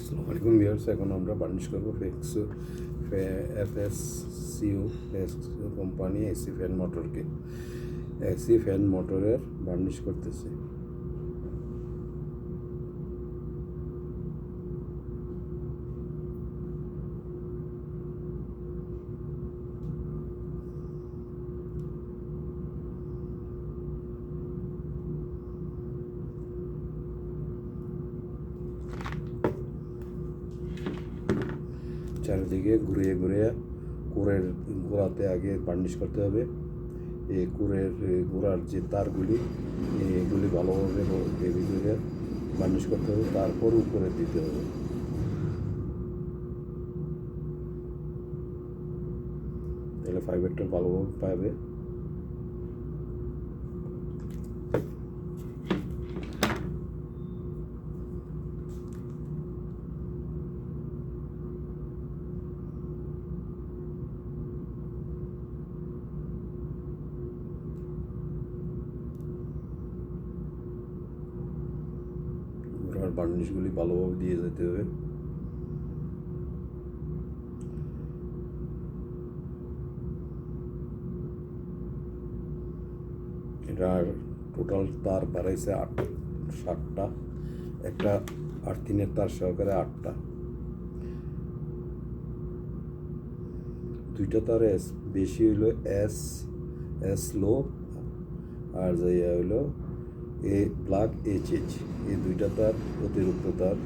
আসসালামু আলাইকুম ভিউয়ার্স, এখন আমরা বার্নিশ করবো FSCU কোম্পানি এসি ফ্যান মোটরকে। এসি ফ্যান মোটরের বার্নিশ করতেছে। চারিদিকে ঘুরিয়ে ঘুরিয়ে কুরের গোড়াতে আগে বার্নিশ করতে হবে। এই কুরের গোড়ার যে তারগুলি এগুলি ভালোভাবে হেভি করে বার্নিশ করতে হবে, তারপর উপরে দিতে হবে। তাহলে ফাইবারটা ভালোভাবে পাবে। আর বার্নিশগুলি ভালোভাবে দিয়ে যেতে হবে। এটার টোটাল তার বাড়াইছে 7টা, একটা 8-3-এর তার সহকারে 8টা। 2টা তার বেশি হইলো এস লো, আর যাইয়া হইলো এ ব্ল্যাক HH। এই 2টা তার অতিরিক্ত তার,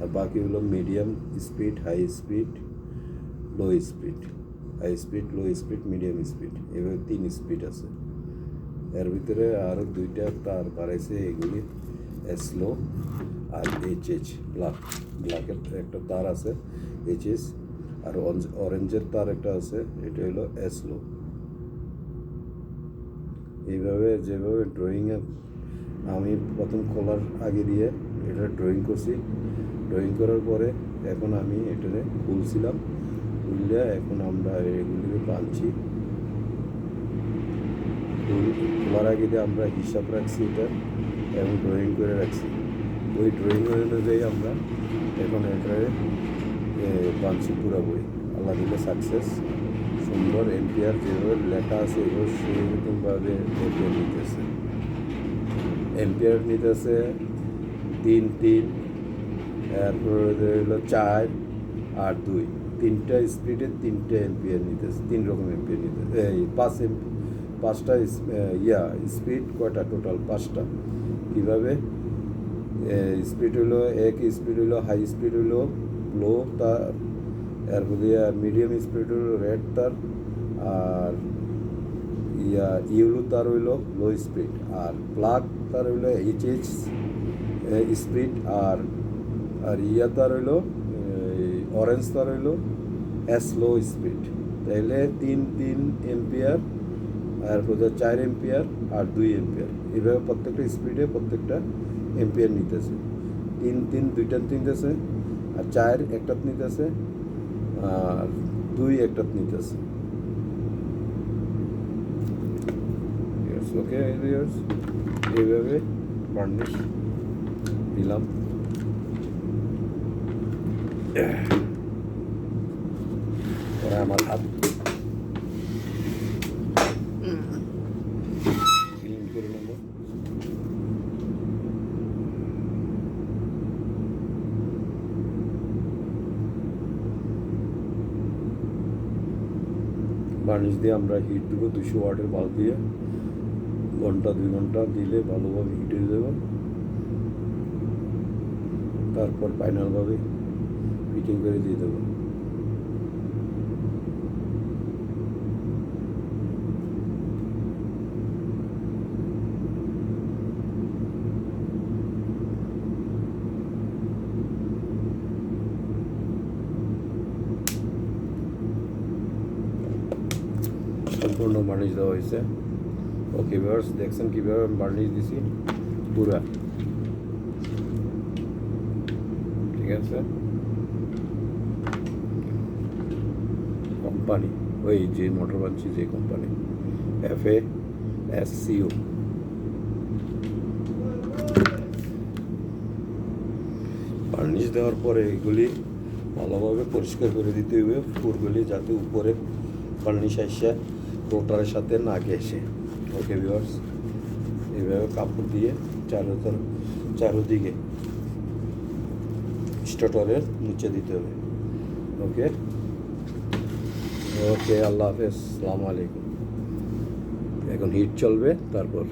আর বাকি হলো medium speed, high speed, low speed. High speed, low speed, medium speed, এভাবে 3 স্পিড আছে। এর ভিতরে আরও 2টা তার বাড়াইছে, এগুলি লো আর HH। ব্ল্যাকের একটা তার আছে HH, আর অরেঞ্জের তার একটা আছে, এটা হলো লো। এইভাবে যেভাবে ড্রয়িংয়ে আমি প্রথম খোলার আগে দিয়ে এটা ড্রয়িং করছি, ড্রয়িং করার পরে এখন আমি এটারে খুলছিলাম, খুললে এখন আমরা এগুলিকে বানছি। খোলার আগে দিয়ে আমরা হিসাব রাখছি এটা এবং ড্রয়িং করে রাখছি। ওই ড্রয়িং অনুযায়ী আমরা এখন এটারে বানছি পুরোপুরি। আল্লাহ দিলে সাকসেস। সুন্দর এম্পিয়ার যেভাবে লেখা আছে এগুলো সেরকমভাবে এম্পিয়ার নিতেছে। এম্পিয়ার নিতেছে 3, এরপর হলো 4 আর 2, 3টা স্পিডে 3টে এম্পিয়ার নিতেছে, 3 রকম এম্পিয়ার নিতেছে। এই 5টা স্পিড কয়টা টোটাল 5টা। কীভাবে স্পিড হলো, এক স্পিড হলো হাই স্পিড হলো লো তার, এরপরে মিডিয়াম স্পিড হলো রেড তার, আর ইউলো তার হইলো লো স্পিড, আর ব্ল্যাক তার হইলো HH স্পিড, আর তার হইলো অরেঞ্জ তার হইলো লো স্পিড। তাইলে 3 এম্পিয়ার, আর 4 এম্পিয়ার আর 2 এম্পিয়ার, এইভাবে প্রত্যেকটা স্পিডে প্রত্যেকটা এম্পিয়ার নিতেছে। 3 2টা নিতেছে, আর 4 একটা নিতেছে, আর 2 একটা নিতেছে। ওকে ভিউয়ার্স, এইভাবে বার্নিশ দিলাম। আমার হাত ক্লিন করে নেব। বার্নিশ দিয়ে আমরা হিট দেবো 200 ওয়াটের বাল্ব দিয়ে। 1-2 ঘন্টা দিলে ভালোভাবে হিট হয়ে যাবে। তারপর ফাইনালভাবে ফিটিং করে দিয়ে দেবো। সম্পূর্ণ বার্নিশ দেওয়া হয়েছে। ওকে ভিউয়ার্স, দেখছেন কীভাবে আমি বার্নিশ দিছি পুরা, ঠিক আছে। কোম্পানি ওই যে মোটর বানছি, যে কোম্পানি FASCU। বার্নিশ বার্নিশ দেওয়ার পরে এগুলি ভালোভাবে পরিষ্কার করে দিতে হবে পুরগুলি, যাতে উপরে বার্নিশ আসে রোটারের সাথে না ঘেঁষে। ওকে ভিউয়ার্স, এইভাবে কাপড় দিয়ে চারোদিকে স্টার্টারের নিচে দিতে হবে। ওকে ওকে, আল্লাহ হাফেজ, আসসালামু আলাইকুম। এখন হিট চলবে, তারপর